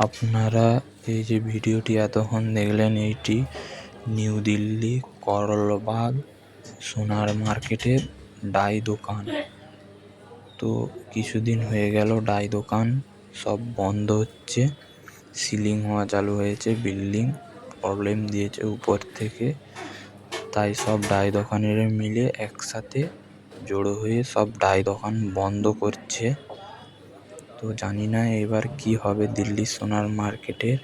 আপনারা এই যে ভিডিওটি এতক্ষণ দেখলেন, এইটি নিউ দিল্লি করলবাগ সোনার মার্কেটের ডাই দোকান। তো কিছুদিন হয়ে গেল ডাই দোকান সব বন্ধ হচ্ছে, সিলিং হওয়া চালু হয়েছে, বিল্ডিং প্রবলেম দিয়েছে উপর থেকে, তাই সব ডাই দোকানের মিলে একসাথে জড়ো হয়ে সব ডাই দোকান বন্ধ করছে। তো জানি না এবার কি হবে দিল্লি সোনার মার্কেটের।